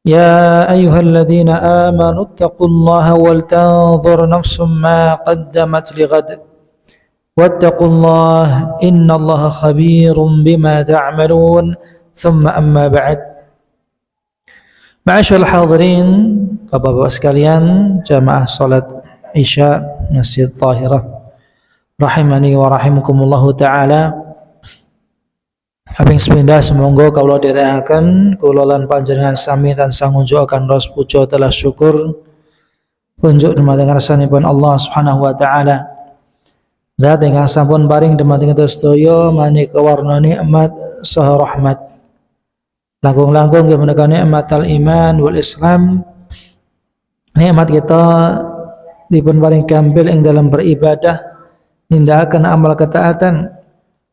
يا أيها الذين آمنوا اتقوا الله ولتنظر نفس ما قدمت لغد واتقوا الله إن الله خبير بما تعملون ثم أما بعد. Ma'asyiral hadirin, Bapak-bapak sekalian, jamaah salat Isya Masjid Tahirah rahimani wa rahimakumullahu taala. Kaping sepindah semoga kawula dherekaken kula lan panjenengan sami tansah ngunjukaken ras puja telah syukur punjuk dumateng ngarsanipun Allah Subhanahu wa taala. Zat ingkang sampun paring dumateng kita sedaya maneka warna nikmat saha rahmat. Langkung-langkung nggih menika nikmatul iman wal Islam. Nikmat kita dipun paring gampil ing dalam beribadah, nindakaken amal ketaatan.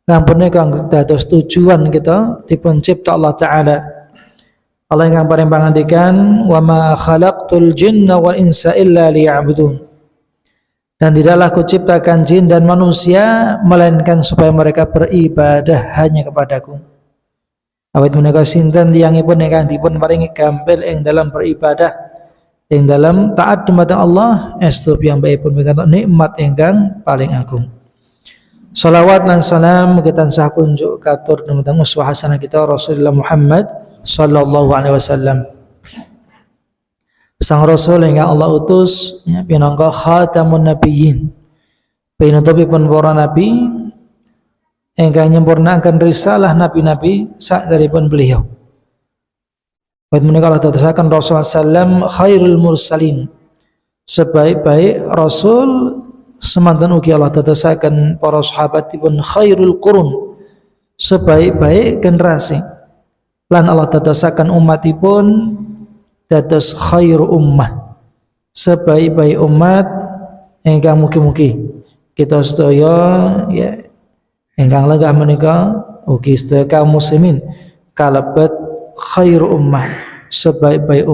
Lampun kang dados tujuan kita dipun cipta Allah taala. Allah ingkang paring pangandikan, "Wa ma khalaqtul jinna wal insa illa liya'budun." Dan tidaklah kuciptakan jin dan manusia melainkan supaya mereka beribadah hanya kepadaku. Awit menika sinten tiyangipun ingkang dipun paringi gampil ing dalam beribadah, ing dalam taat dumateng Allah, estu piyambakipun pikantuk nikmat ingkang paling agung. Salawat dan salam kita tansah kunjuk katur dumateng uswah hasanah kita Rasulullah Muhammad sallallahu alaihi wasallam. Sang Rasul ingkang Allah utus pinangka khatamun nabiyyin. Pinutupipun para nabi ingkang nyempurnakan risalah nabi-nabi saderipun beliau. Wa menika Allah tetesaken Rasulullah sallam khairul mursalin. Sebaik-baik rasul semanten ugi Allah tetesaken para sahabatipun khairul qurun, sebaik-baik generasi. Lan Allah tetesaken umatipun dados khairu ummah, sebaik-baik umat ingkang mugi-mugi kita sedaya ya ingkang lenggah menika ugi sedaya kaum muslimin kalebet khairu ummah, sebaik-baik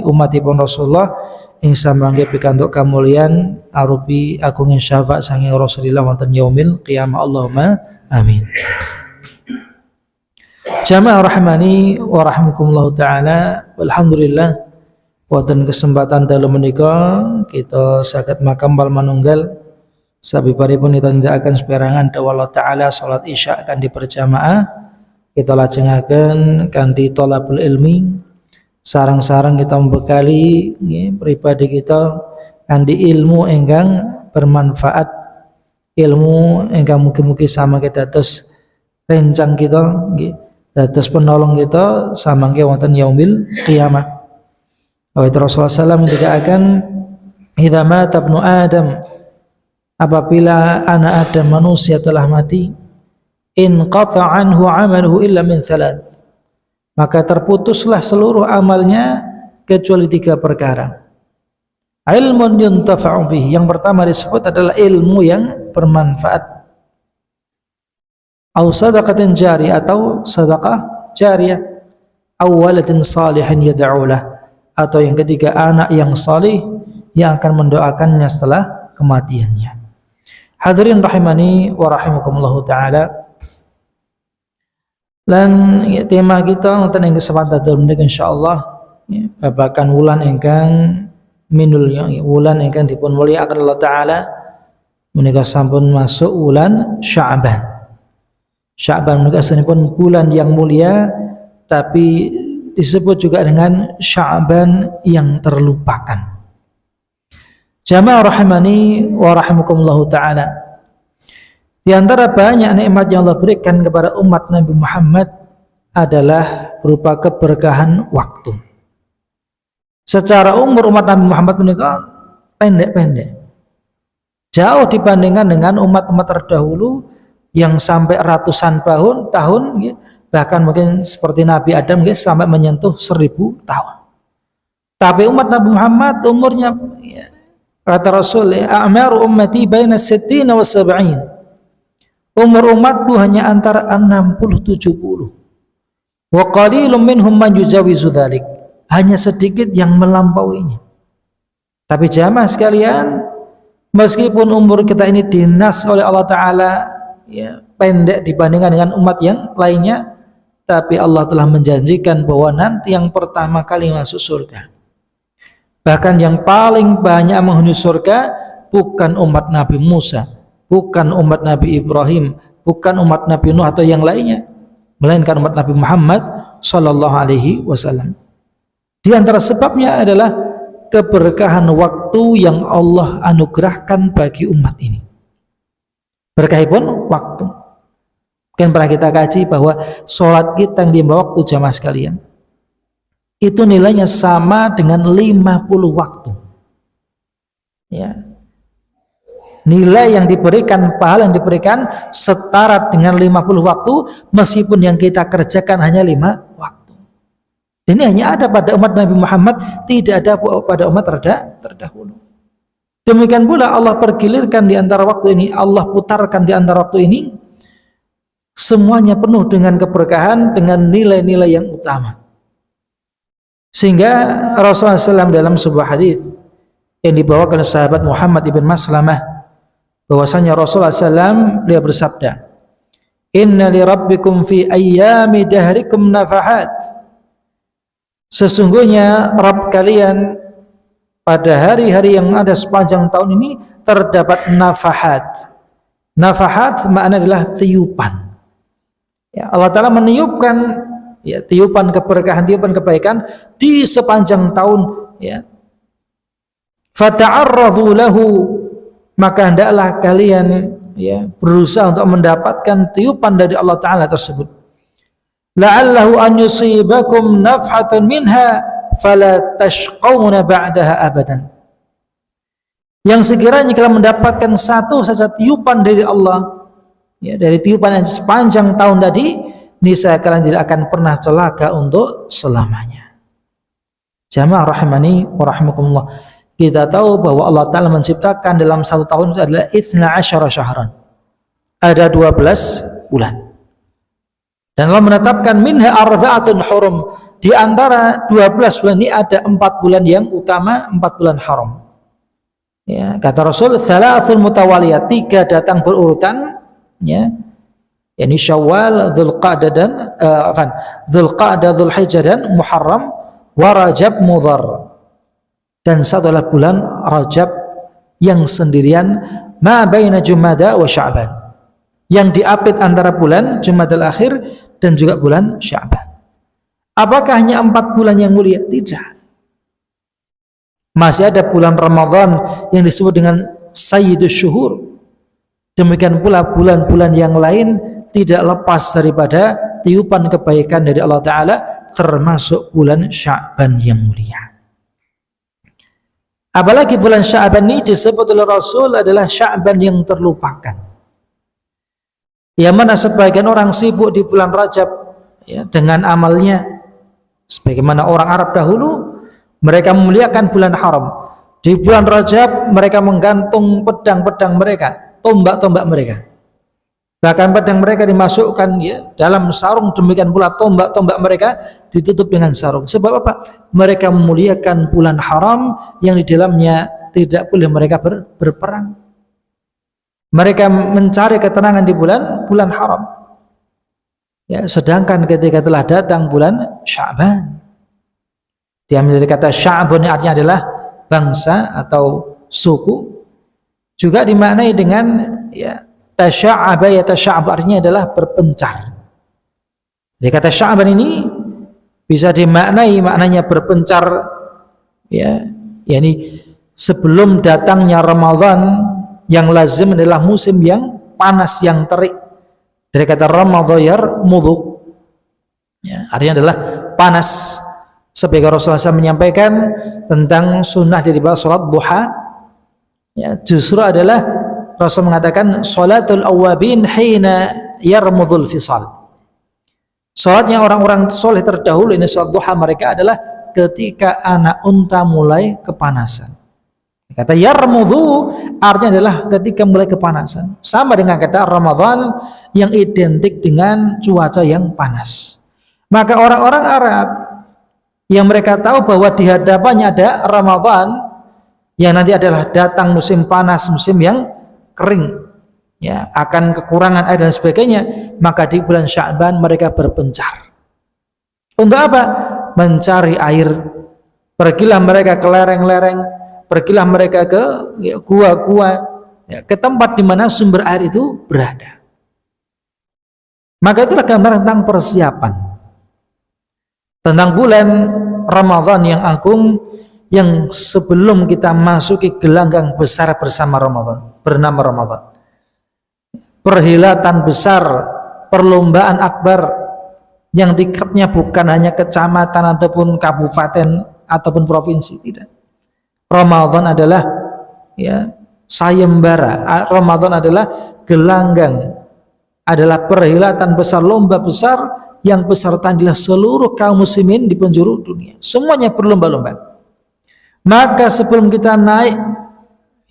umatipun Rasulullah ing samangke pikantuk kamulyan arupi agunging syafaat saking Rasulullah wonten yaumil qiyamah. Allahumma amin. Jamaah rahmani wa rahimakumullah taala, walhamdulillah wonten kesempatan dalu menika kita saged makambal manunggal sabibaripun kita nindakaken saperangan dawuh Allah taala salat Isya kanthi berjamaah kita lajengaken kanthi thalabul ilmi, sarang-sarang kita membekali pribadi kita kanthi ilmu ingkang bermanfaat, ilmu ingkang mugi-mugi sama kita dados rencang kita nggih, dados penolong kita samangke wonten yaumil qiyamah. Awit Rasulullah sallallahu alaihi wasallam akan idza mata ibnu Adam, apabila anak Adam manusia telah mati, in qata anhu amaluhu illa min thalath, maka terputuslah seluruh amalnya kecuali 3 perkara. Ilmun yuntafa'u bihi, yang pertama disebut adalah ilmu yang bermanfaat. Au sadaqatin jariyah, atau sedekah jariyah. Au waladin salihin yad'u lah, atau yang ketiga anak yang salih yang akan mendoakannya setelah kematiannya. Hadirin rahimani wa rahimakumullahu taala. Lan ya, tema kita wonten ing kesempatan menika insyaallah ya, babakan wulan ingkang minul wulan ingkang dipun mulyakaken Allah taala menika sampun masuk wulan Sya'ban. Sya'ban menika asalipun bulan yang mulia, tapi disebut juga dengan Sya'ban yang terlupakan. Jamaah rahimani wa rahimakumullahu taala. Di antara banyak nikmat yang Allah berikan kepada umat Nabi Muhammad adalah berupa keberkahan waktu. Secara umur umat Nabi Muhammad menika pendek-pendek, jauh dibandingkan dengan umat-umat terdahulu yang sampai ratusan tahun ya, bahkan mungkin seperti Nabi Adam ya, sampai menyentuh 1000 tahun. Tapi umat Nabi Muhammad umurnya ya, kata Rasul ya, a'maru ummati baina 60 wa 70. Umur umatku hanya antara 60-70. Wa qalilum minhum man yujawizu dzalik. Hanya sedikit yang melampauinya. Tapi jamaah sekalian, meskipun umur kita ini dinas oleh Allah taala ya, pendek dibandingkan dengan umat yang lainnya, tapi Allah telah menjanjikan bahwa nanti yang pertama kali masuk surga, bahkan yang paling banyak menghuni surga, bukan umat Nabi Musa, bukan umat Nabi Ibrahim, bukan umat Nabi Nuh atau yang lainnya, melainkan umat Nabi Muhammad sallallahu alaihi wasallam. Di antara sebabnya adalah keberkahan waktu yang Allah anugerahkan bagi umat ini. Berkah pun waktu. Mungkin pernah kita kaji bahwa sholat kita yang 5 waktu jamaah sekalian, itu nilainya sama dengan 50 waktu. Ya. Nilai yang diberikan, pahala yang diberikan setara dengan 50 waktu, meskipun yang kita kerjakan hanya 5 waktu. Ini hanya ada pada umat Nabi Muhammad, tidak ada pada umat terdahulu. Demikian pula Allah pergilirkan di antara waktu ini, Allah putarkan di antara waktu ini, semuanya penuh dengan keberkahan, dengan nilai-nilai yang utama. Sehingga Rasulullah SAW dalam sebuah hadis yang dibawakan oleh sahabat Muhammad ibn Maslamah, bahwasanya Rasulullah SAW beliau bersabda, "Inna li rabbikum fi ayyami dahrikum nafahat." Sesungguhnya Rabb kalian pada hari-hari yang ada sepanjang tahun ini terdapat nafahat. Nafahat makna adalah tiupan. Ya, Allah Ta'ala meniupkan ya, tiupan keberkahan, tiupan kebaikan di sepanjang tahun. Ya. Fata'arradhu lahu, maka hendaklah kalian ya, berusaha untuk mendapatkan tiupan dari Allah Ta'ala tersebut. La'allahu an yusibakum nafhatan minha fala tashqawna ba'daha abadan. Yang sekiranya kalian mendapatkan satu saja tiupan dari Allah, ya, dari tiupan yang sepanjang tahun tadi, niscaya kalian tidak akan pernah celaka untuk selamanya. Jamaah rahimani wa rahimakumullah. Kita tahu bahwa Allah Ta'ala menciptakan dalam satu tahun itu adalah 12 syahran. Ada 12 bulan. Dan Allah menetapkan minha arba'atun hurum. Di antara 12 bulan ini ada 4 bulan yang utama, 4 bulan haram. Ya, kata Rasul, thalathul mutawaliyah, 3 datang berurutan, ya. Yani Syawal, Dzulqa'dah dan Dzulqa'dah, Dzulhijjah dan Muharram, wa Rajab, Mudhar. Dan satu adalah bulan Rajab yang sendirian, ma baina Jumada wa Sya'ban, yang diapit antara bulan Jumadal Akhir dan juga bulan Sya'ban. Apakah hanya 4 bulan yang mulia? Tidak. Masih ada bulan Ramadan yang disebut dengan Sayyidus Syuhur. Demikian pula bulan-bulan yang lain tidak lepas daripada tiupan kebaikan dari Allah Ta'ala, termasuk bulan Sya'ban yang mulia. Apalagi bulan Sya'ban ini disebut oleh Rasul adalah Sya'ban yang terlupakan. Yang mana sebagian orang sibuk di bulan Rajab ya, dengan amalnya. Sebagaimana orang Arab dahulu, mereka memuliakan bulan haram. Di bulan Rajab mereka menggantung pedang-pedang mereka, tombak-tombak mereka. Bahkan pedang mereka dimasukkan ya, dalam sarung, demikian pula tombak-tombak mereka ditutup dengan sarung. Sebab apa? Mereka memuliakan bulan haram yang di dalamnya tidak boleh mereka berperang. Mereka mencari ketenangan di bulan haram. Ya, sedangkan ketika telah datang bulan Sya'ban, diambil dari kata Sya'bun, artinya adalah bangsa atau suku, juga dimaknai dengan ya, tasya'aba, ya tasya'ab artinya adalah berpencar. Jadi kata Sya'ban ini bisa dimaknai maknanya berpencar ya, yakni sebelum datangnya Ramadan yang lazim adalah musim yang panas, yang terik. Dari kata Ramadhayar mudhu ya, artinya adalah panas. Sebagai Rasulullah SAW menyampaikan tentang sunnah dari salat duha ya, justru adalah Rasul mengatakan salatul awabin hina yarmudul fisal. Salatnya orang-orang soleh terdahulu ini salat duha mereka adalah ketika anak unta mulai kepanasan. Kata yarmudhu artinya adalah ketika mulai kepanasan. Sama dengan kata Ramadan yang identik dengan cuaca yang panas. Maka orang-orang Arab yang mereka tahu bahwa di hadapannya ada Ramadan yang nanti adalah datang musim panas, musim yang kering, ya, akan kekurangan air dan sebagainya, maka di bulan Sya'ban mereka berpencar. Untuk apa? Mencari air. Pergilah mereka ke lereng-lereng, pergilah mereka ke gua-gua, ke tempat di mana sumber air itu berada. Maka itulah gambaran tentang persiapan, tentang bulan Ramadan yang agung, yang sebelum kita masuki gelanggang besar bersama Ramadan, bernama Ramadan. Perhilatan besar, perlombaan akbar yang tingkatnya bukan hanya kecamatan ataupun kabupaten ataupun provinsi, tidak. Ramadan adalah sayembara. Ramadan adalah gelanggang, adalah perhilatan besar, lomba besar yang peserta adalah seluruh kaum muslimin di penjuru dunia. Semuanya berlomba-lomba. Maka sebelum kita naik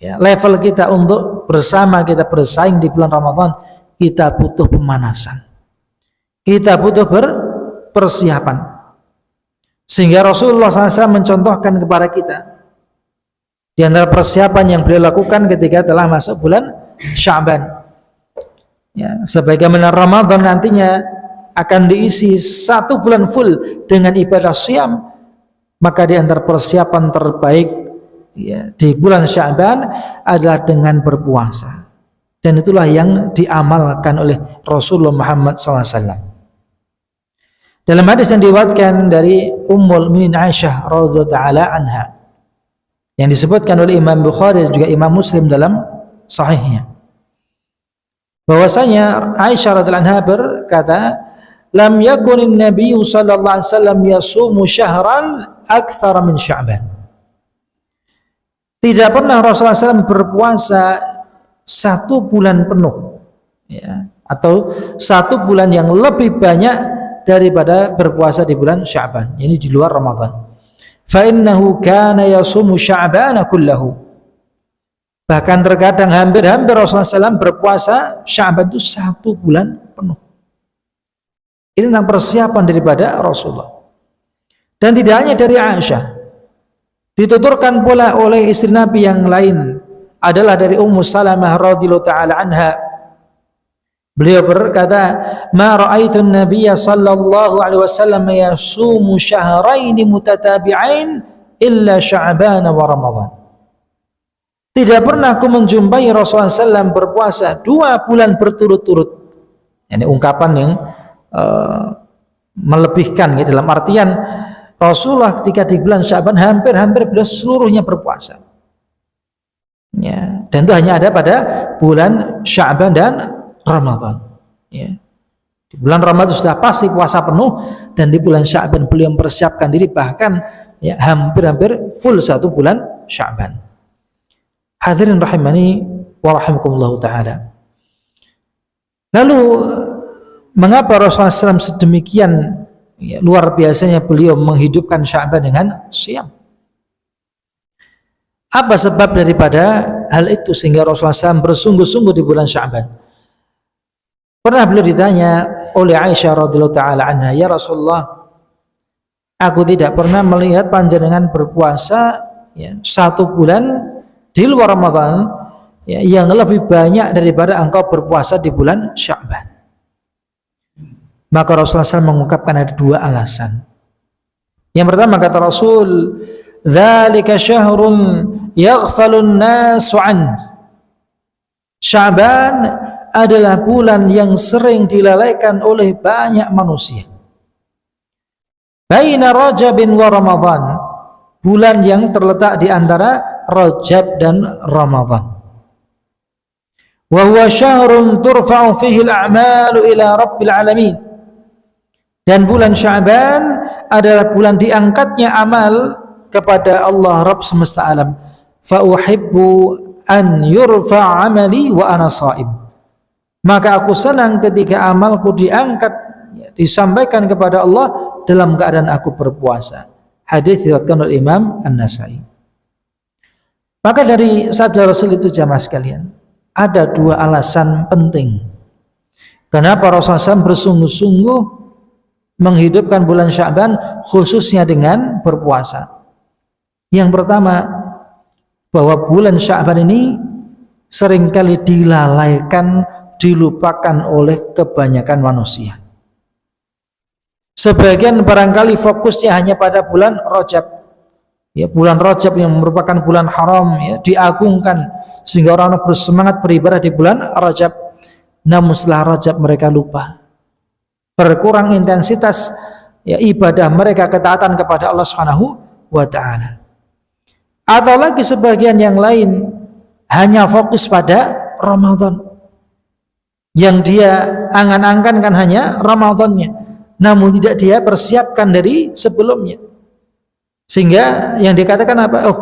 level kita untuk bersama kita bersaing di bulan Ramadan, kita butuh pemanasan, kita butuh persiapan. Sehingga Rasulullah SAW mencontohkan kepada kita di antara persiapan yang beliau lakukan ketika telah masuk bulan Sya'ban, sebagaimana Ramadan nantinya akan diisi 1 bulan full dengan ibadah syam, maka di antara persiapan terbaik di bulan Sya'ban adalah dengan berpuasa, dan itulah yang diamalkan oleh Rasulullah Muhammad SAW. Dalam hadis yang diriwayatkan dari Ummul Mukminin Aisyah radhiyallahu taala anha, yang disebutkan oleh Imam Bukhari dan juga Imam Muslim dalam sahihnya, bahwasanya Aisyah radhiyallahu anha berkata, lam yakunin Nabi sallallahu alaihi wasallam yasumu syahran aktsara min Sya'ban. Tidak pernah Rasulullah SAW berpuasa 1 bulan penuh, atau 1 bulan yang lebih banyak daripada berpuasa di bulan Sya'ban, ini di luar Ramadan. Fa innahu kana yasumu Sya'bana kullahu. Bahkan terkadang hampir-hampir Rasulullah SAW berpuasa Sya'ban itu 1 bulan penuh. Ini tentang persiapan daripada Rasulullah. Dan tidak hanya dari Aisyah, dituturkan pula oleh istri Nabi yang lain, adalah dari Ummu Salamah radhiyallahu taala anha. Beliau berkata, "Ma ra'aitu an-nabiyya sallallahu alaihi wasallam yasumu syahrain mutatabi'ain illa Sya'ban wa Ramadan." Tidak pernah aku menjumpai Rasulullah SAW berpuasa 2 bulan berturut-turut. Ini ungkapan yang melebihkan, dalam artian Rasulullah ketika di bulan Sya'ban hampir-hampir beliau seluruhnya berpuasa. Dan itu hanya ada pada bulan Sya'ban dan Ramadan. Di bulan Ramadan sudah pasti puasa penuh, dan di bulan Sya'ban beliau mempersiapkan diri bahkan hampir-hampir full 1 bulan Sya'ban. Hadirin rahimani wa rahimakumullah ta'ala. Lalu mengapa Rasulullah SAW sedemikian luar biasanya beliau menghidupkan Sya'ban dengan siam? Apa sebab daripada hal itu sehingga Rasulullah SAW bersungguh-sungguh di bulan Sya'ban? Pernah beliau ditanya oleh Aisyah radhiyallahu taala anha, "Ya Rasulullah, aku tidak pernah melihat panjenengan berpuasa 1 bulan di luar Ramadan yang lebih banyak daripada engkau berpuasa di bulan Sya'ban." Maka Rasulullah SAW mengungkapkan ada 2 alasan. Yang pertama, kata Rasul, "Dzalika syahrun yaghfalun nasu an." Sya'ban adalah bulan yang sering dilalaikan oleh banyak manusia. Baina Rajabin wa Ramadan, bulan yang terletak di antara Rajab dan Ramadan. Wa huwa syahrun turfa'u fihi al-a'malu ila rabbil alamin. Dan bulan Sya'ban adalah bulan diangkatnya amal kepada Allah Rabb semesta alam. Fa uhibbu an yurfa' amali wa ana sha'im. Maka aku senang ketika amalku diangkat, disampaikan kepada Allah dalam keadaan aku berpuasa. Hadis diriwayatkan oleh Imam An-Nasai. Maka dari sabda Rasul itu, jamaah sekalian, ada 2 alasan penting kenapa Rasulullah SAW bersungguh-sungguh menghidupkan bulan Sya'ban khususnya dengan berpuasa. Yang pertama, bahwa bulan Sya'ban ini seringkali dilalaikan, dilupakan oleh kebanyakan manusia. Sebagian barangkali fokusnya hanya pada bulan Rajab. Ya, bulan Rajab yang merupakan bulan haram, ya, diagungkan sehingga orang-orang bersemangat beribadah di bulan Rajab. Namun setelah Rajab mereka lupa. Berkurang intensitas, ya, ibadah mereka, ketaatan kepada Allah Subhanahu wa taala. Atau lagi sebagian yang lain hanya fokus pada Ramadan. Yang dia angan-angan kan hanya Ramadannya, namun tidak dia persiapkan dari sebelumnya. Sehingga yang dikatakan apa? Oh,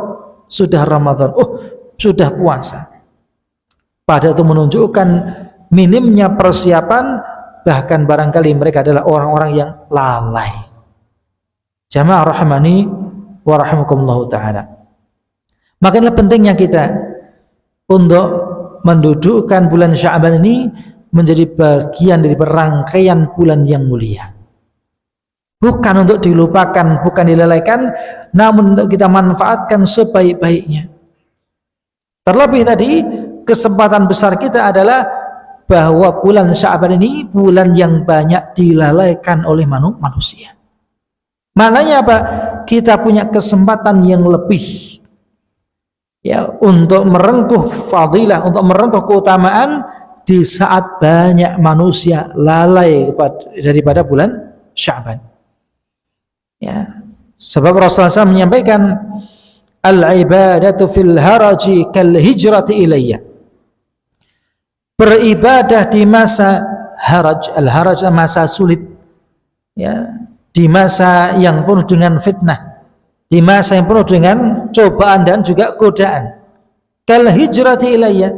sudah Ramadan. Oh, sudah puasa. Padahal itu menunjukkan minimnya persiapan, bahkan barangkali mereka adalah orang-orang yang lalai. Jamaah rahimani wa rahimakumullah ta'ala. Makanya pentingnya kita untuk mendudukkan bulan Sya'ban ini menjadi bagian dari rangkaian bulan yang mulia. Bukan untuk dilupakan, bukan dilalaikan, namun untuk kita manfaatkan sebaik-baiknya. Terlebih tadi, kesempatan besar kita adalah bahwa bulan Sya'ban ini bulan yang banyak dilalaikan oleh manusia. Maknanya apa? Kita punya kesempatan yang lebih, ya, untuk merengkuh fadilah, untuk merengkuh keutamaan di saat banyak manusia lalai daripada bulan Sya'ban. Ya, sebab Rasulullah SAW menyampaikan al-ibadatu fil haraji kal hijrati ilayya. Beribadah di masa haraj, al-haraj masa sulit, ya, di masa yang penuh dengan fitnah, di masa yang penuh dengan cobaan dan juga godaan. Kal hijrati ilayya,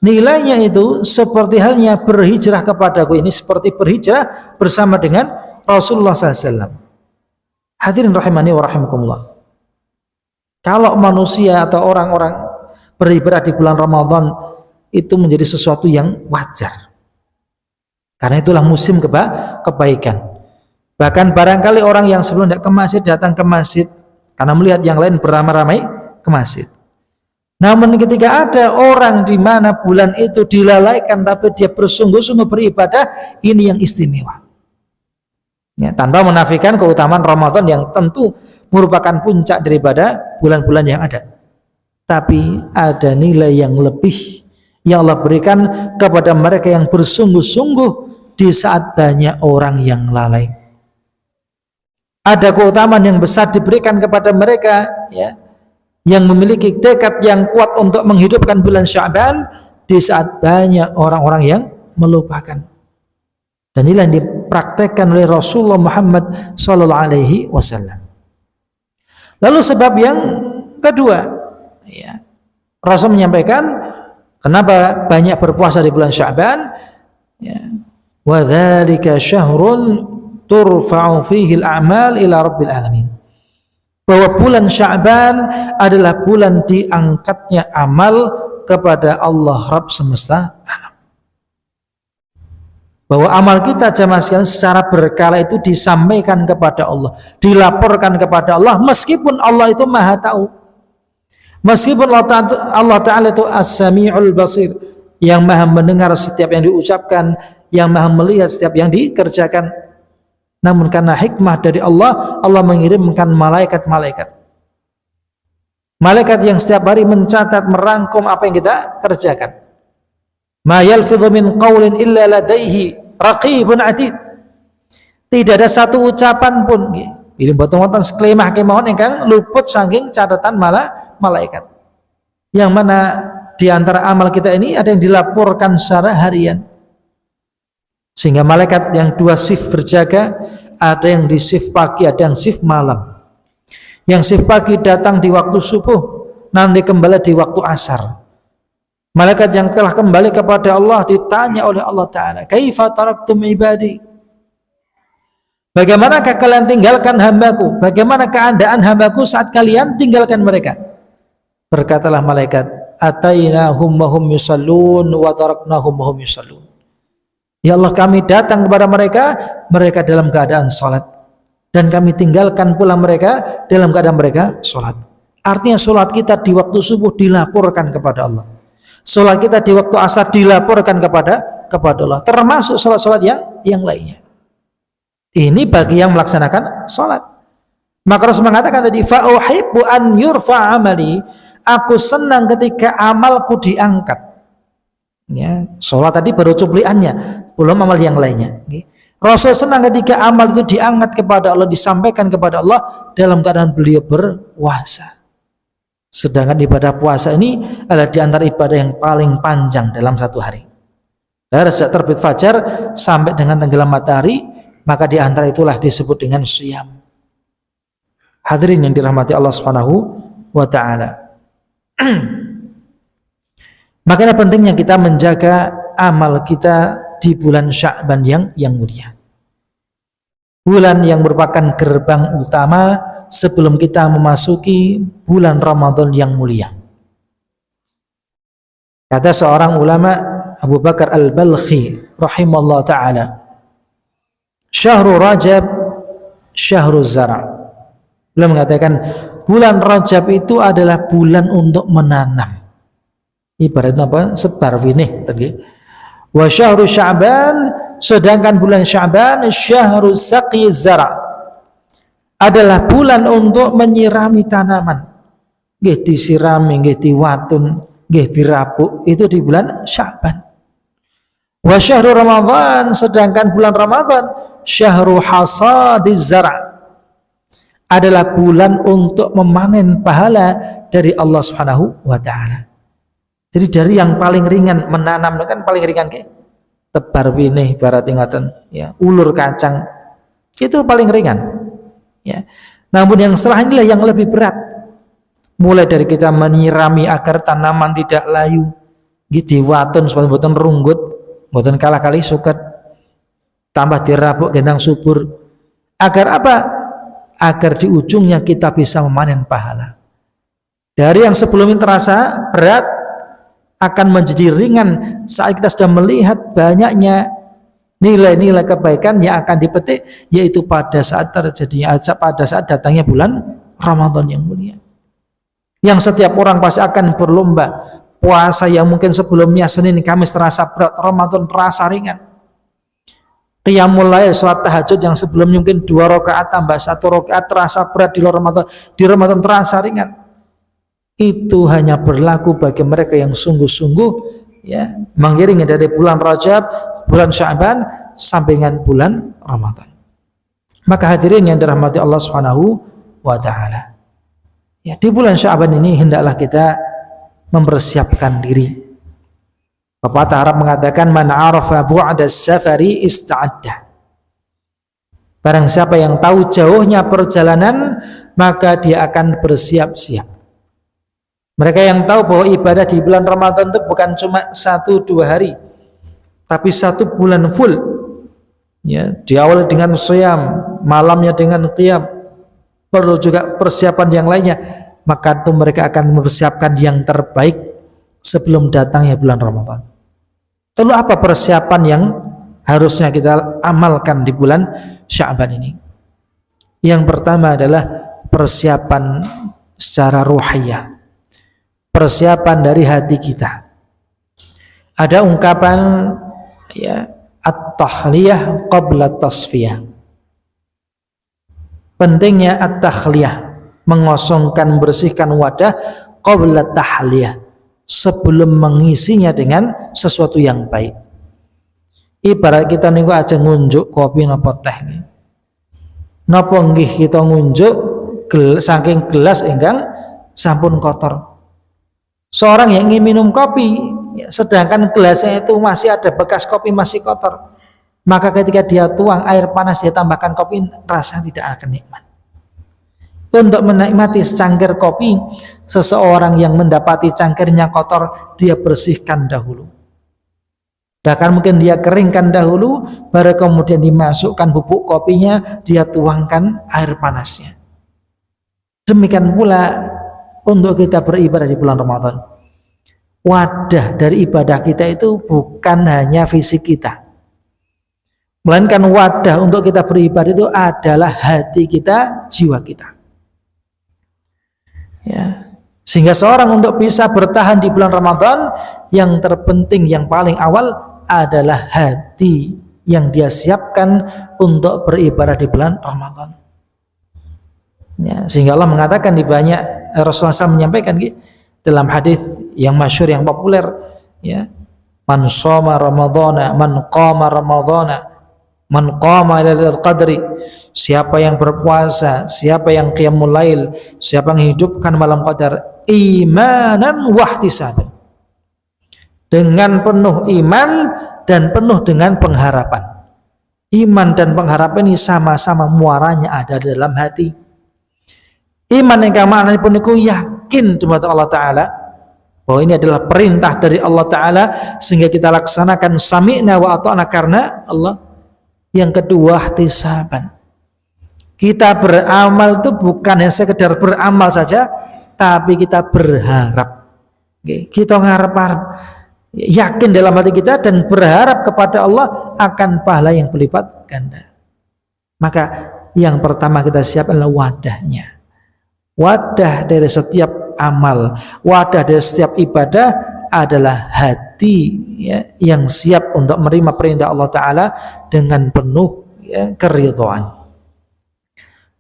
nilainya itu seperti halnya berhijrah kepadaku, ini seperti berhijrah bersama dengan Rasulullah SAW. Hadirin rahimani wa rahimakumullah. Kalau manusia atau orang-orang beribadah di bulan Ramadan itu menjadi sesuatu yang wajar, karena itulah musim kebaikan. Bahkan barangkali orang yang sebelum tidak ke masjid datang ke masjid karena melihat yang lain beramai-ramai ke masjid. Namun ketika ada orang di mana bulan itu dilalaikan tapi dia bersungguh-sungguh beribadah, ini yang istimewa. Ya, tanpa menafikan keutamaan Ramadan yang tentu merupakan puncak daripada bulan-bulan yang ada. Tapi ada nilai yang lebih yang Allah berikan kepada mereka yang bersungguh-sungguh di saat banyak orang yang lalai. Ada keutamaan yang besar diberikan kepada mereka, ya, yang memiliki tekad yang kuat untuk menghidupkan bulan Sya'ban di saat banyak orang-orang yang melupakan. Dan inilah yang dipraktekkan oleh Rasulullah Muhammad SAW. Lalu sebab yang kedua, ya, Rasul menyampaikan kenapa banyak berpuasa di bulan Sya'ban, ya, wa dzalika syahrun turfa'u fihi al-a'mal ila rabbil alamin. Bahwa bulan Sya'ban adalah bulan diangkatnya amal kepada Allah Rabb semesta alam. Bahwa amal kita jamaah sekalian secara berkala itu disampaikan kepada Allah, dilaporkan kepada Allah, meskipun Allah itu maha tahu, meskipun Allah Ta'ala itu as-sami'ul basir, yang maha mendengar setiap yang diucapkan, yang maha melihat setiap yang dikerjakan. Namun karena hikmah dari Allah, Allah mengirimkan malaikat-malaikat yang setiap hari mencatat, merangkum apa yang kita kerjakan. Ma yalfidhu min qawlin illa ladaihi raqibun atid. Tidak ada satu ucapan pun ini boten-boten seklemah kemawon ingkang luput saking catatan malaikat. Yang mana di antara amal kita ini ada yang dilaporkan secara harian. Sehingga malaikat yang dua shift berjaga, ada yang di shift pagi, ada yang shift malam. Yang shift pagi datang di waktu subuh, nanti kembali di waktu asar. Malaikat yang telah kembali kepada Allah ditanya oleh Allah Ta'ala, kaifa taraktum ibadi? Bagaimanakah kalian tinggalkan hambaku? Bagaimana keadaan hambaku saat kalian tinggalkan mereka? Berkatalah malaikat, atainahum wa hum yusallun wa taraknahum wa hum yusallun. Ya Allah, kami datang kepada mereka dalam keadaan sholat, dan kami tinggalkan pula mereka dalam keadaan mereka sholat. Artinya sholat kita di waktu subuh dilaporkan kepada Allah, sholat kita di waktu asar dilaporkan kepada Allah, termasuk sholat-sholat yang lainnya. Ini bagi yang melaksanakan sholat. Maka Rasul mengatakan tadi, fa uhibbu an yurfa amali, aku senang ketika amalku diangkat. Ya, sholat tadi baru cupliannya, belum amal yang lainnya. Rasul senang ketika amal itu diangkat kepada Allah, disampaikan kepada Allah dalam keadaan beliau berpuasa. Sedangkan ibadah puasa ini adalah di antara ibadah yang paling panjang dalam satu hari. Dari sejak terbit fajar sampai dengan tenggelam matahari, maka di antara itulah disebut dengan syiyam. Hadirin yang dirahmati Allah Subhanahu wa taala. Makanya pentingnya kita menjaga amal kita di bulan Sya'ban yang mulia. Bulan yang merupakan gerbang utama sebelum kita memasuki bulan Ramadan yang mulia. Kata seorang ulama, Abu Bakar Al-Balkhi rahimallahu taala, Syahrul Rajab Syahrul Zara'. Beliau mengatakan bulan Rajab itu adalah bulan untuk menanam. Ibaratnya apa? Sebar winih tadi. Wa syahru Sya'ban, sedangkan bulan Sya'ban syahru saqi zara', adalah bulan untuk menyirami tanaman. Nggih disirami, nggih diwatun, nggih dirapuk, itu di bulan Sya'ban. Wa syahru Ramadan, sedangkan bulan Ramadan syahru hasadiz zara', adalah bulan untuk memanen pahala dari Allah Subhanahu wa taala. Jadi dari yang paling ringan menanam kan paling ringan kayak tebar winih barat ingatan ya, ulur kacang itu paling ringan ya. Namun yang setelah inilah yang lebih berat. Mulai dari kita menyirami agar tanaman tidak layu, gitu watun supaya mboten runggut, mboten kalah kali suket, tambah dirabuk gendang subur. Agar apa? Agar di ujungnya kita bisa memanen pahala. Dari yang sebelumnya terasa berat akan menjadi ringan saat kita sudah melihat banyaknya nilai-nilai kebaikan yang akan dipetik, yaitu pada saat datangnya bulan Ramadan yang mulia. Yang setiap orang pasti akan berlomba. Puasa yang mungkin sebelumnya Senin Kamis terasa berat, Ramadan terasa ringan. Qiyamul lail, salat tahajud yang sebelumnya mungkin 2 rakaat tambah 1 rakaat terasa berat, di Ramadan terasa ringan. Itu hanya berlaku bagi mereka yang sungguh-sungguh ya, mengiringi dari bulan Rajab, bulan Sya'ban sampai dengan bulan Ramadan. Maka hadirin yang dirahmati Allah Subhanahu wa taala. Ya, di bulan Sya'ban ini hendaklah kita mempersiapkan diri. Pepatah Arab mengatakan man arafa bu'da safari ista'adda. Barang siapa yang tahu jauhnya perjalanan, maka dia akan bersiap-siap. Mereka yang tahu bahwa ibadah di bulan Ramadan itu bukan cuma 1-2 hari, tapi 1 bulan full. Ya, diawali dengan syam, malamnya dengan qiyam, perlu juga persiapan yang lainnya. Maka itu mereka akan mempersiapkan yang terbaik sebelum datangnya bulan Ramadan. Lalu apa persiapan yang harusnya kita amalkan di bulan Sya'ban ini? Yang pertama adalah persiapan secara ruhiyah. Persiapan dari hati kita. Ada ungkapan ya, at-tahliyah qabla tasfiyah. Pentingnya at-tahliyah, mengosongkan, membersihkan wadah qabla tahliyah, sebelum mengisinya dengan sesuatu yang baik. Ibarat kita niku aja ngunjuk kopi napa teh. Napa nggih kita ngunjuk saking gelas ingkang sampun kotor. Seorang yang ingin minum kopi, sedangkan gelasnya itu masih ada bekas kopi, masih kotor, maka ketika dia tuang air panas, dia tambahkan kopi, rasa tidak akan nikmat. Untuk menikmati secangkir kopi, seseorang yang mendapati cangkirnya kotor, dia bersihkan dahulu. Bahkan mungkin dia keringkan dahulu, baru kemudian dimasukkan bubuk kopinya, dia tuangkan air panasnya. Demikian pula untuk kita beribadah di bulan Ramadan. Wadah dari ibadah kita itu bukan hanya fisik kita, melainkan wadah untuk kita beribadah itu adalah hati kita, jiwa kita. Ya. Sehingga seorang untuk bisa bertahan di bulan Ramadan, yang terpenting, yang paling awal adalah hati yang dia siapkan untuk beribadah di bulan Ramadan. Ya, sehingga Allah mengatakan di banyak, Rasulullah SAW menyampaikan dalam hadis yang masyhur yang populer, ya, man shoma ramadhana man qama ramadhana man qama lailatul qadri, siapa yang berpuasa, siapa yang qiyamul lail, siapa yang hidupkan malam qadar imanan wahtisaban, dengan penuh iman dan penuh dengan pengharapan. Iman dan pengharapan ini sama-sama muaranya ada dalam hati. Iman yang maknanya pun itu yakin kepada Allah Ta'ala bahwa ini adalah perintah dari Allah Ta'ala, sehingga kita laksanakan sami'na wa ata'na karena Allah. Yang kedua, ihtisaban, kita beramal itu bukan hanya sekedar beramal saja, tapi kita berharap. Kita ngarep-harap, yakin dalam hati kita dan berharap kepada Allah akan pahala yang berlipat ganda. Maka yang pertama kita siapkan adalah wadahnya. Wadah dari setiap amal, wadah dari setiap ibadah adalah hati, ya, yang siap untuk menerima perintah Allah Ta'ala dengan penuh, ya, keridhaan.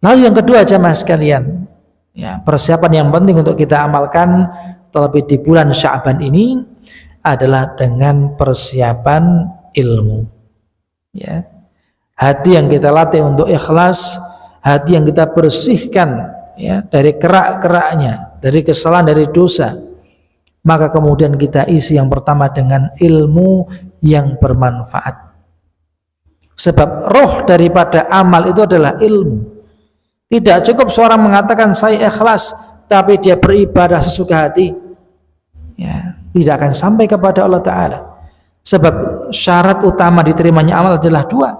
Lalu yang kedua, jamaah sekalian, ya, persiapan yang penting untuk kita amalkan terlebih di bulan Sya'ban ini adalah dengan persiapan ilmu, ya. Hati yang kita latih untuk ikhlas, hati yang kita bersihkan, ya, dari kerak-keraknya, dari kesalahan, dari dosa, maka kemudian kita isi yang pertama dengan ilmu yang bermanfaat. Sebab roh daripada amal itu adalah ilmu. Tidak cukup seorang mengatakan saya ikhlas tapi dia beribadah sesuka hati, ya, tidak akan sampai kepada Allah Ta'ala. Sebab syarat utama diterimanya amal adalah dua.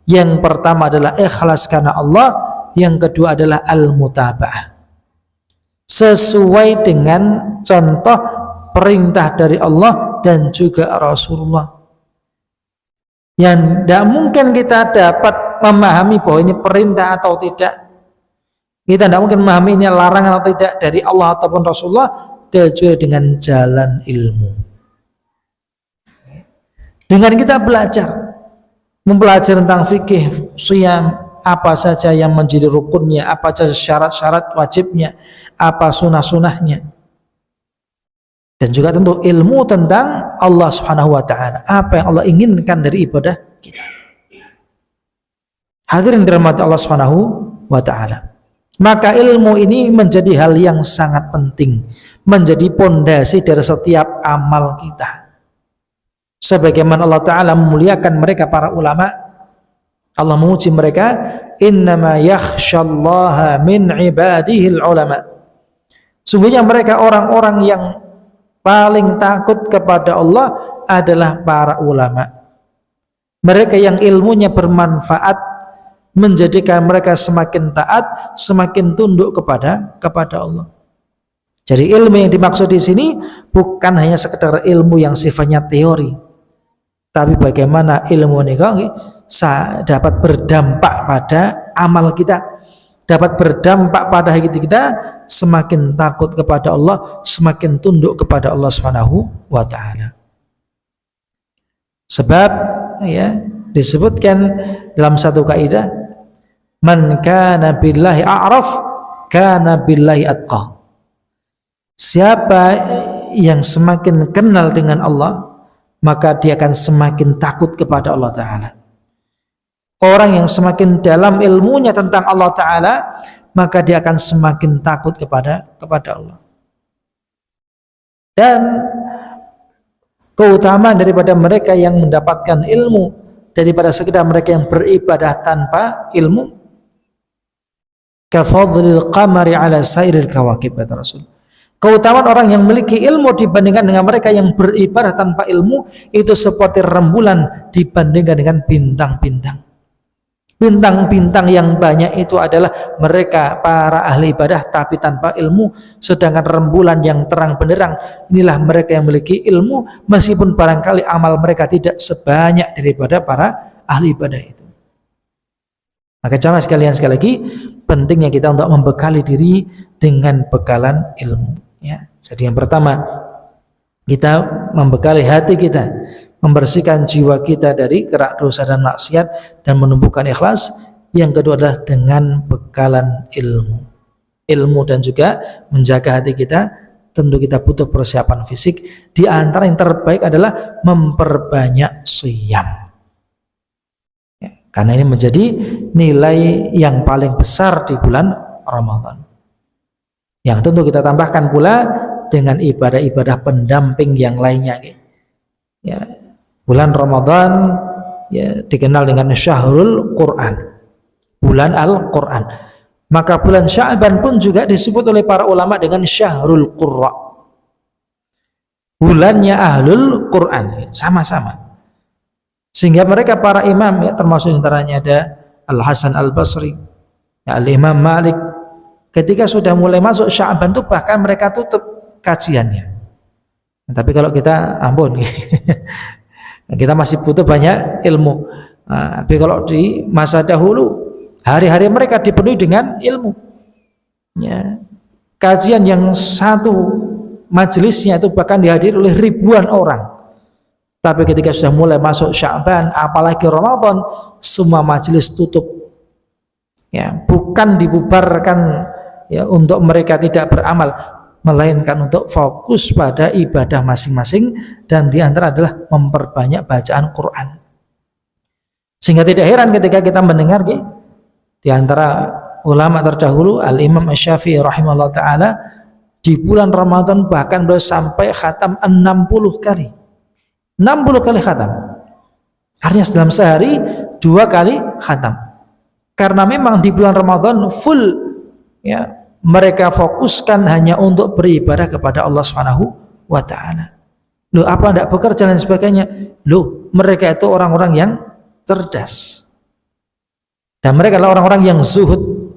Yang pertama adalah ikhlas karena Allah, yang kedua adalah al-mutaba'ah, sesuai dengan contoh perintah dari Allah dan juga Rasulullah. Yang tidak mungkin kita dapat memahami bahwa ini perintah atau tidak, kita tidak mungkin memahami ini larangan atau tidak dari Allah ataupun Rasulullah kecuali dengan jalan ilmu. Dengan kita mempelajari tentang fikih, siyam, apa saja yang menjadi rukunnya, apa saja syarat-syarat wajibnya, apa sunah-sunahnya, dan juga tentu ilmu tentang Allah Subhanahu wa Ta'ala, apa yang Allah inginkan dari ibadah kita. Hadirin dirahmati Allah Subhanahu wa Ta'ala, maka ilmu ini menjadi hal yang sangat penting, menjadi pondasi dari setiap amal kita. Sebagaimana Allah Ta'ala memuliakan mereka para ulama, Allah memuji mereka, innama yakhshallaha min ibadihil ulama, sungguhnya mereka orang-orang yang paling takut kepada Allah adalah para ulama. Mereka yang ilmunya bermanfaat, menjadikan mereka semakin taat, semakin tunduk kepada Allah. Jadi ilmu yang dimaksud di sini bukan hanya sekedar ilmu yang sifatnya teori, tapi bagaimana ilmu ini dapat berdampak pada amal kita, dapat berdampak pada hati kita, semakin takut kepada Allah, semakin tunduk kepada Allah Subhanahu wa Ta'ala. Sebab, ya, disebutkan dalam satu kaidah, man kana billahi a'raf kana billahi atqa. Siapa yang semakin kenal dengan Allah, maka dia akan semakin takut kepada Allah Ta'ala. Orang yang semakin dalam ilmunya tentang Allah Ta'ala, maka dia akan semakin takut kepada Allah. Dan keutamaan daripada mereka yang mendapatkan ilmu daripada sekedar mereka yang beribadah tanpa ilmu, kafadlil qamari ala sairil kawakib, kata Rasul. Keutamaan orang yang memiliki ilmu dibandingkan dengan mereka yang beribadah tanpa ilmu itu seperti rembulan dibandingkan dengan bintang-bintang. Bintang-bintang yang banyak itu adalah mereka para ahli ibadah tapi tanpa ilmu, sedangkan rembulan yang terang benderang inilah mereka yang memiliki ilmu, meskipun barangkali amal mereka tidak sebanyak daripada para ahli ibadah itu. Maka jamaah sekalian, sekali lagi pentingnya kita untuk membekali diri dengan bekalan ilmu, ya. Jadi yang pertama, kita membekali hati kita, membersihkan jiwa kita dari kerak dosa dan maksiat dan menumbuhkan ikhlas. Yang kedua adalah dengan bekalan ilmu dan juga menjaga hati kita. Tentu kita butuh persiapan fisik. Di antara yang terbaik adalah memperbanyak shiyam. Karena ini menjadi nilai yang paling besar di bulan Ramadan. Yang tentu kita tambahkan pula dengan ibadah-ibadah pendamping yang lainnya. Ya, bulan Ramadan ya, dikenal dengan Syahrul Quran, bulan Al-Quran. Maka bulan Sya'ban pun juga disebut oleh para ulama dengan Syahrul Qurra, bulannya Ahlul Quran, sama-sama. Sehingga mereka para imam ya, termasuk antaranya ada Al-Hasan Al-Basri, ya, Al-Imam Malik, ketika sudah mulai masuk Sya'ban itu bahkan mereka tutup kajiannya. Tapi kalau kita ampun kita masih butuh banyak ilmu. Tapi kalau di masa dahulu hari-hari mereka dipenuhi dengan ilmu ya. Kajian yang satu majelisnya itu bahkan dihadiri oleh ribuan orang. Tapi ketika sudah mulai masuk Sya'ban, apalagi Ramadan, semua majelis tutup. Ya, bukan dibubarkan ya untuk mereka tidak beramal, melainkan untuk fokus pada ibadah masing-masing, dan di antara adalah memperbanyak bacaan Quran. Sehingga tidak heran ketika kita mendengar di antara ulama terdahulu Al-Imam Asy-Syafi'i rahimahullah ta'ala, di bulan Ramadan bahkan beliau sampai khatam 60 kali. 60 kali khatam. Artinya dalam sehari 2 kali khatam. Karena memang di bulan Ramadan full ya, mereka fokuskan hanya untuk beribadah kepada Allah Subhanahu wa ta'ala. Loh, apa tidak bekerja dan sebagainya? Loh, mereka itu orang-orang yang cerdas. Dan mereka adalah orang-orang yang zuhud.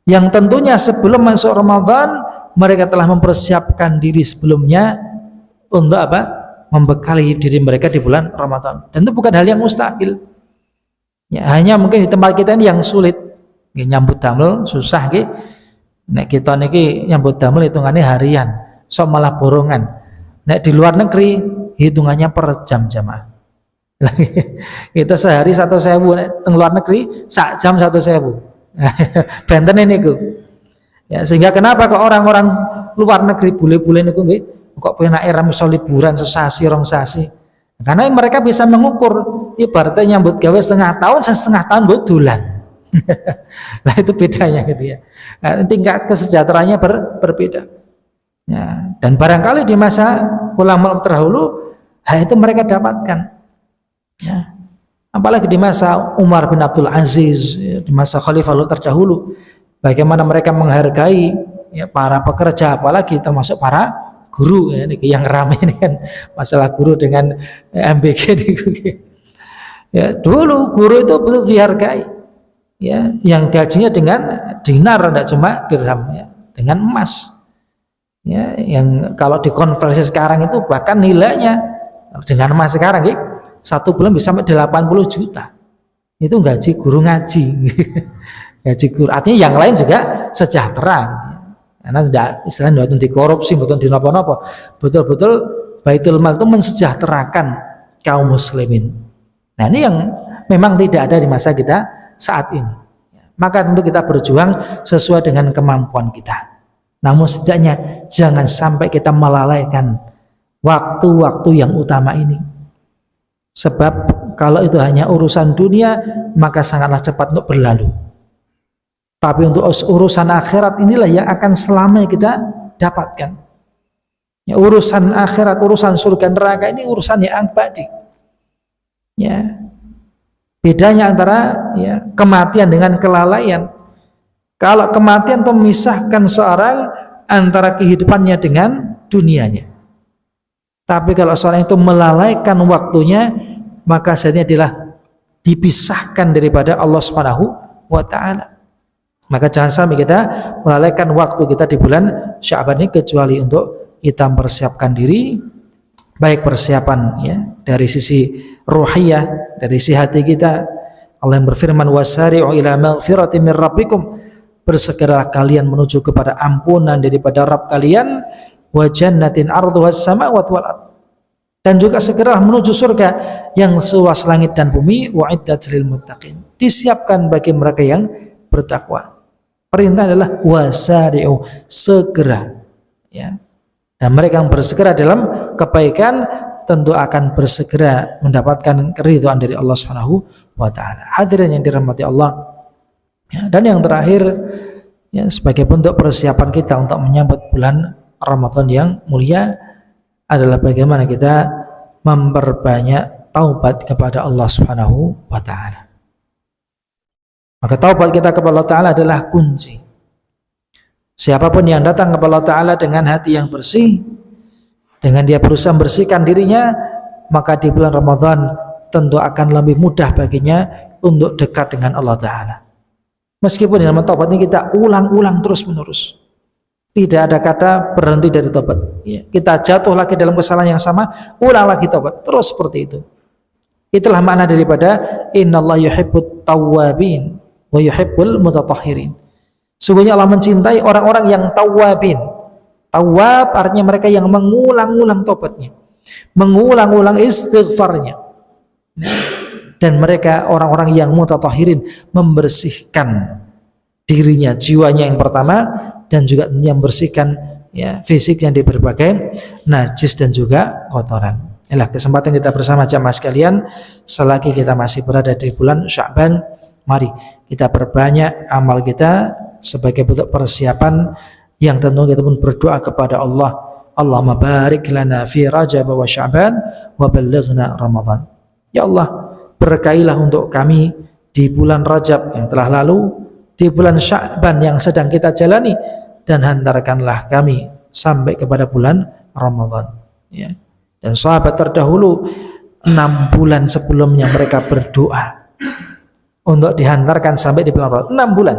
Yang tentunya sebelum masuk Ramadan mereka telah mempersiapkan diri sebelumnya untuk apa? Membekali diri mereka di bulan Ramadan. Dan itu bukan hal yang mustahil. Ya, hanya mungkin di tempat kita ini yang sulit. Nyambut damel susah nggih. Nek kita niki nyambut damel hitungannya harian, so malah borongan. Nek di luar negeri hitungannya per jam jamaah. Kita sehari 1.000, nek di luar negeri sak jam 1.000. Benten niku. Ya, sehingga kenapa kok orang-orang luar negeri bule-bule niku nggih kok pengen era misal liburan sesasi rong sasi, karena mereka bisa mengukur ibaratnya nyambut gawe setengah tahun buat dolan. Nah itu bedanya gitu ya. Nah, tingkat kesejahteraannya berbeda ya. Dan barangkali di masa ulama terdahulu hal itu mereka dapatkan ya. Apalagi di masa Umar bin Abdul Aziz ya, di masa Khalifah terdahulu, bagaimana mereka menghargai ya, para pekerja, apalagi termasuk para guru ya, yang ramai ini kan masalah guru dengan MBG ya, dulu guru itu betul dihargai ya, yang gajinya dengan dinar, tidak cuma dirham ya, dengan emas ya, yang kalau dikonversi sekarang itu bahkan nilainya dengan emas sekarang ya, 1 bulan bisa sampai 80 juta itu gaji guru ngaji. Gaji guru, artinya yang lain juga sejahtera. Karena sudah istilahnya bukan dikorupsi, bukan dinopo-nopo, betul-betul Baitul Mal itu mensejahterakan kaum muslimin. Nah ini yang memang tidak ada di masa kita saat ini. Maka tentu kita berjuang sesuai dengan kemampuan kita. Namun setidaknya jangan sampai kita melalaikan waktu-waktu yang utama ini. Sebab kalau itu hanya urusan dunia, maka sangatlah cepat untuk berlalu. Tapi untuk urusan akhirat inilah yang akan selamanya kita dapatkan. Ya, urusan akhirat, urusan surga neraka ini urusan yang abadi. Ya. Bedanya antara ya, kematian dengan kelalaian. Kalau kematian itu memisahkan seorang antara kehidupannya dengan dunianya. Tapi kalau seorang itu melalaikan waktunya, maka saatnya adalah dipisahkan daripada Allah Subhanahu wa ta'ala. Maka jangan sampai kita melalaikan waktu kita di bulan Sya'ban ini, kecuali untuk kita mempersiapkan diri, baik persiapan ya dari sisi ruhiyah, dari sisi hati kita. Allah yang berfirman, wasari'u ila maghfiratin min rabbikum, bersegeralah kalian menuju kepada ampunan daripada Rabb kalian, wa jannatin arduhas samawati wal ardh, dan juga segera menuju surga yang seluas langit dan bumi, wa'iddat lil muttaqin, disiapkan bagi mereka yang bertakwa. Perintah adalah wasari'u, segera, ya. Dan mereka yang bersegera dalam kebaikan tentu akan bersegera mendapatkan keridhaan dari Allah Subhanahu wa taala. Hadirin yang dirahmati Allah. Ya, dan yang terakhir, ya, sebagai bentuk persiapan kita untuk menyambut bulan Ramadan yang mulia adalah bagaimana kita memperbanyak taubat kepada Allah Subhanahu wa taala. Maka taubat kita kepada Allah taala adalah kunci. Siapapun yang datang kepada Allah taala dengan hati yang bersih, dengan dia berusaha membersihkan dirinya, maka di bulan Ramadan tentu akan lebih mudah baginya untuk dekat dengan Allah taala. Meskipun dalam taubat ini kita ulang-ulang terus-menerus, tidak ada kata berhenti dari taubat. Ya, kita jatuh lagi dalam kesalahan yang sama, ulang lagi taubat, terus seperti itu. Itulah makna daripada innallaha yuhibbut tawwabin wa yuhibbul mutatahhirin. Sungguhnya Allah mencintai orang-orang yang tawwabin. Tawwab artinya mereka yang mengulang-ulang taubatnya, mengulang-ulang istighfarnya. Dan mereka orang-orang yang mutatahhirin, membersihkan dirinya, jiwanya yang pertama, dan juga yang membersihkan, ya, fisiknya dari berbagai najis dan juga kotoran. Inilah kesempatan kita bersama jamaah sekalian, selagi kita masih berada di bulan Sya'ban, mari kita perbanyak amal kita sebagai bentuk persiapan yang tentu kita pun berdoa kepada Allah, Allahumma barik lana fi Rajab wa Sya'ban wa ballighna Ramadan. Ya Allah, berkailah untuk kami di bulan Rajab yang telah lalu, di bulan Sya'ban yang sedang kita jalani, dan hantarkanlah kami sampai kepada bulan Ramadan, ya. Dan sahabat terdahulu 6 bulan sebelumnya mereka berdoa untuk dihantarkan sampai di bulan Ramadan, 6 bulan.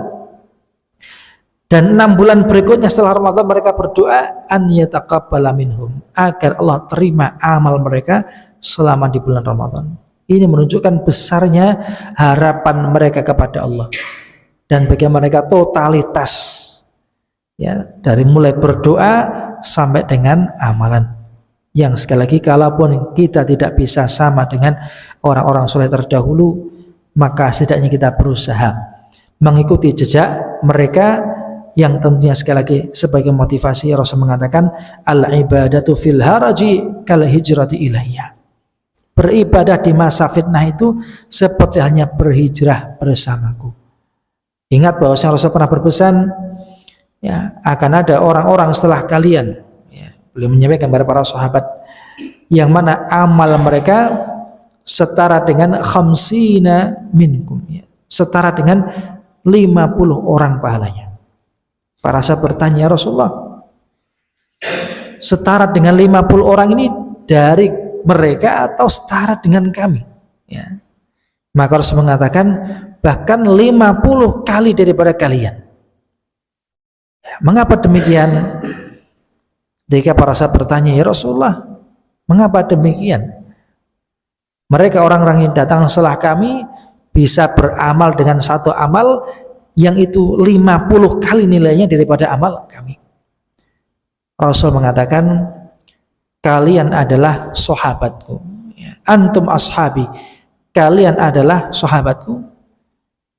Dan 6 bulan berikutnya setelah Ramadan mereka berdoa an yataqabbala minhum, agar Allah terima amal mereka selama di bulan Ramadan. Ini menunjukkan besarnya harapan mereka kepada Allah dan bagaimana mereka totalitas, ya, dari mulai berdoa sampai dengan amalan. Yang sekali lagi, kalaupun kita tidak bisa sama dengan orang-orang soleh terdahulu, maka setidaknya kita berusaha mengikuti jejak mereka, yang tentunya sekali lagi sebagai motivasi Rasul mengatakan al-ibadatu fil haraji kal hijrati ilayya. Beribadah di masa fitnah itu seperti halnya berhijrah bersamaku. Ingat bahwa Rasul pernah berpesan, ya, akan ada orang-orang setelah kalian, ya, beliau menyampaikan kepada para sahabat, yang mana amal mereka setara dengan khamsina minkum, ya, setara dengan 50 orang pahalanya. Para sahabat bertanya, Rasulullah, setara dengan 50 orang ini dari mereka atau setara dengan kami, ya. Maka Rasul mengatakan bahkan 50 kali daripada kalian. Ya, mengapa demikian? Ketika para sahabat bertanya, ya Rasulullah, mengapa demikian? Mereka orang-orang yang datang setelah kami bisa beramal dengan satu amal yang itu 50 kali nilainya daripada amal kami. Rasul mengatakan, kalian adalah sahabatku, ya. Antum ashabi, kalian adalah sahabatku,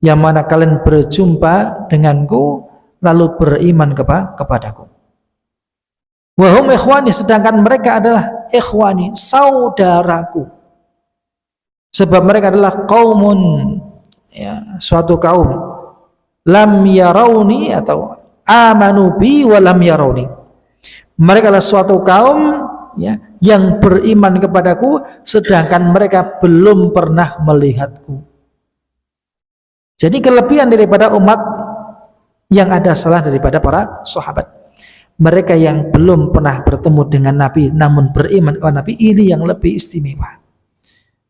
yang mana kalian berjumpa denganku lalu beriman kepadaku. Wahum ikhwani, sedangkan mereka adalah ikhwani, saudaraku. Sebab mereka adalah qaumun, ya, suatu kaum, lam yarawni atau amanu bi wa lam yarawni. Mereka adalah suatu kaum, ya, yang beriman kepadaku sedangkan mereka belum pernah melihatku. Jadi kelebihan daripada umat yang ada salah daripada para sahabat, mereka yang belum pernah bertemu dengan Nabi namun beriman kepada Nabi, ini yang lebih istimewa.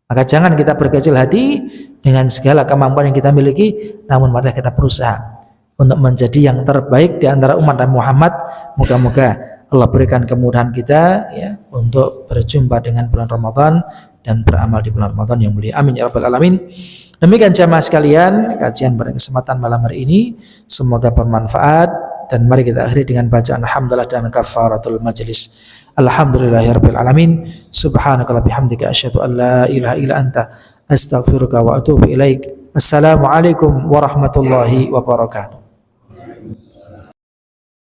Maka jangan kita berkecil hati dengan segala kemampuan yang kita miliki, namun mari kita berusaha untuk menjadi yang terbaik di antara umat Nabi Muhammad. Moga-moga Allah berikan kemudahan kita, ya, untuk berjumpa dengan bulan Ramadan dan beramal di bulan Ramadan yang mulia. Amin ya rabbal alamin. Demikian jamaah sekalian, kajian pada kesempatan malam hari ini, semoga bermanfaat dan mari kita akhiri dengan bacaan hamdalah dan kafaratul majlis. Alhamdulillahirabbil alamin. Subhanakallahumma bihamdika asyhadu an la ilaha illa anta astaghfiruka wa atubu ilaik. Assalamualaikum warahmatullahi wabarakatuh.